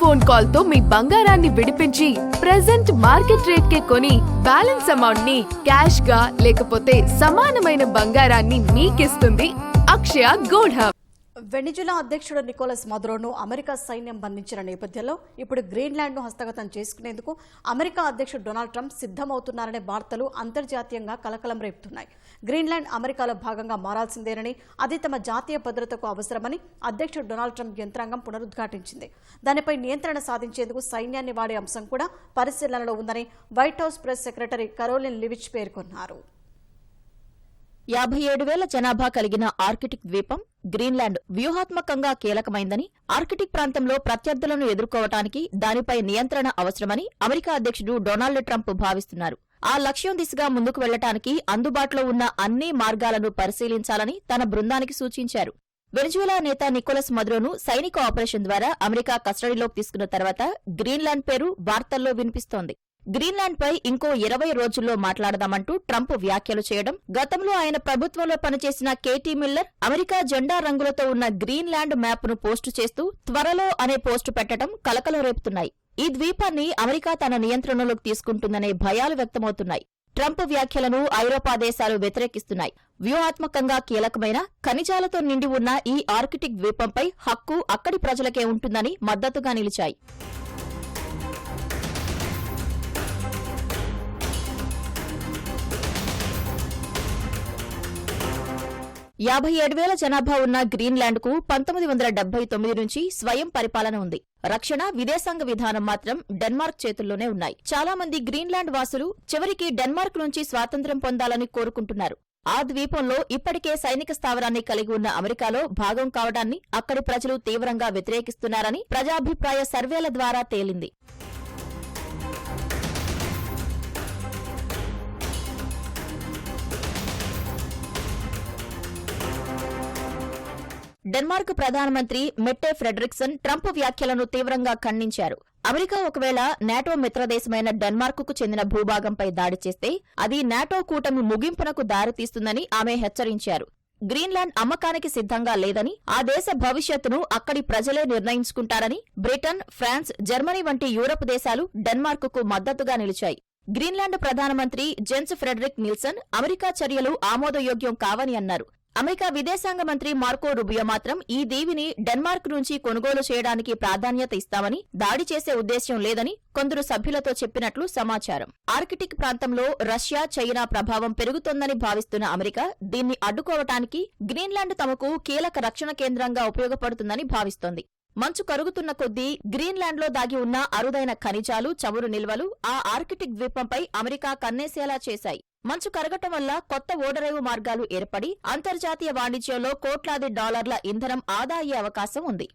Phone call తో మీ బంగారాన్ని విడిపించి ప్రెజెంట్ మార్కెట్ రేట్ కే కొని బ్యాలెన్స్ అమౌంట్ ని క్యాష్ గా లేకపోతే సమానమైన బంగారాన్ని మీకిస్తుంది అక్షయ గోల్డ్ హబ్. వెనిజులా అధ్యక్షుడు నికోలస్ మదురోను అమెరికా సైన్యం బంధించిన నేపథ్యంలో ఇప్పుడు గ్రీన్లాండ్ను హస్తగతం చేసుకునేందుకు అమెరికా అధ్యక్షుడు డొనాల్డ్ ట్రంప్ సిద్ధమవుతున్నారనే వార్తలు అంతర్జాతీయంగా కలకలం రేపుతున్నాయి. గ్రీన్లాండ్ అమెరికాలో భాగంగా మారాల్సిందేనని, అది తమ జాతీయ భద్రతకు అవసరమని అధ్యక్షుడు డొనాల్డ్ ట్రంప్ యంత్రాంగం పునరుద్ఘాటించింది. దానిపై నియంత్రణ సాధించేందుకు సైన్యాన్ని వాడే అంశం కూడా పరిశీలనలో ఉందని White House press secretary Karoline Leavitt పేర్కొన్నారు. 57,000 జనాభా కలిగిన ఆర్కిటిక్ ద్వీపం గ్రీన్లాండ్ వ్యూహాత్మకంగా కీలకమైందని, ఆర్కిటిక్ ప్రాంతంలో ప్రత్యర్థులను ఎదుర్కోవటానికి దానిపై నియంత్రణ అవసరమని అమెరికా అధ్యక్షుడు డొనాల్డ్ ట్రంప్ భావిస్తున్నారు. ఆ లక్ష్యం దిశగా ముందుకు వెళ్లటానికి అందుబాటులో ఉన్న అన్ని మార్గాలను పరిశీలించాలని తన బృందానికి సూచించారు. వెనిజులా నేత నికోలస్ మదురోను సైనిక ఆపరేషన్ ద్వారా అమెరికా కస్టడీలోకి తీసుకున్న తర్వాత గ్రీన్లాండ్ పేరు వార్తల్లో వినిపిస్తోంది. గ్రీన్లాండ్ పై ఇంకో 20 రోజుల్లో మాట్లాడదామంటూ ట్రంప్ వ్యాఖ్యలు చేయడం, గతంలో ఆయన ప్రభుత్వంలో పనిచేసిన కేటీ మిల్లర్ అమెరికా జెండా రంగులతో ఉన్న గ్రీన్లాండ్ మ్యాప్ ను పోస్టు చేస్తూ త్వరలో అనే పోస్టు పెట్టడం కలకలం రేపుతున్నాయి. ఈ ద్వీపాన్ని అమెరికా తన నియంత్రణలోకి తీసుకుంటుందనే భయాలు వ్యక్తమవుతున్నాయి. ట్రంప్ వ్యాఖ్యలను ఐరోపా దేశాలు వ్యతిరేకిస్తున్నాయి. వ్యూహాత్మకంగా కీలకమైన ఖనిజాలతో నిండి ఉన్న ఈ ఆర్కిటిక్ ద్వీపంపై హక్కు అక్కడి ప్రజలకే ఉంటుందని మద్దతుగా నిలిచాయి. 57,000 జనాభా ఉన్న గ్రీన్లాండ్కు 1979 నుంచి స్వయం పరిపాలన ఉంది. రక్షణ, విదేశాంగ విధానం మాత్రం డెన్మార్క్ చేతుల్లోనే ఉన్నాయి. చాలా మంది గ్రీన్లాండ్ వాసులు చివరికి డెన్మార్క్ నుంచి స్వాతంత్ర్యం పొందాలని కోరుకుంటున్నారు. ఆ ద్వీపంలో ఇప్పటికే సైనిక స్థావరాన్ని కలిగి ఉన్న అమెరికాలో భాగం కావడాన్ని అక్కడి ప్రజలు తీవ్రంగా వ్యతిరేకిస్తున్నారని ప్రజాభిప్రాయ సర్వేల ద్వారా తేలింది. డెన్మార్క్ ప్రధానమంత్రి మెట్టే ఫ్రెడరిక్సన్ ట్రంప్ వ్యాఖ్యలను తీవ్రంగా ఖండించారు. అమెరికా ఒకవేళ నాటో మిత్రదేశమైన డెన్మార్కుకు చెందిన భూభాగంపై దాడి చేస్తే అది నాటో కూటమి ముగింపునకు దారితీస్తుందని ఆమె హెచ్చరించారు. గ్రీన్లాండ్ అమ్మకానికి సిద్ధంగా లేదని, ఆ దేశ భవిష్యత్తును అక్కడి ప్రజలే నిర్ణయించుకుంటారని బ్రిటన్, ఫ్రాన్స్, జర్మనీ వంటి యూరప్ దేశాలు డెన్మార్కుకు మద్దతుగా నిలిచాయి. గ్రీన్లాండ్ ప్రధానమంత్రి జెన్స్ ఫ్రెడరిక్ నిల్సన్ అమెరికా చర్యలు ఆమోదయోగ్యం కావని అన్నారు. అమెరికా విదేశాంగ మంత్రి మార్కో రూబియో మాత్రం ఈ దీవిని డెన్మార్క్ నుంచి కొనుగోలు చేయడానికి ప్రాధాన్యత ఇస్తామని, దాడి చేసే ఉద్దేశ్యం లేదని కొందరు సభ్యులతో చెప్పినట్లు సమాచారం. ఆర్కిటిక్ ప్రాంతంలో రష్యా, చైనా ప్రభావం పెరుగుతోందని భావిస్తున్న అమెరికా దీన్ని అడ్డుకోవటానికి గ్రీన్లాండ్ తమకు కీలక రక్షణ కేంద్రంగా ఉపయోగపడుతుందని భావిస్తోంది. మంచు కరుగుతున్న కొద్దీ గ్రీన్లాండ్లో దాగి ఉన్న అరుదైన ఖనిజాలు, చమురు నిల్వలు ఆ ఆర్కిటిక్ ద్వీపంపై అమెరికా కన్నేసేలా చేశాయి. మంచు కరగటం వల్ల కొత్త ఓడరేవు మార్గాలు ఏర్పడి అంతర్జాతీయ వాణిజ్యంలో కోట్లాది డాలర్ల ఇంధనం ఆదా అయ్యే అవకాశం ఉంది.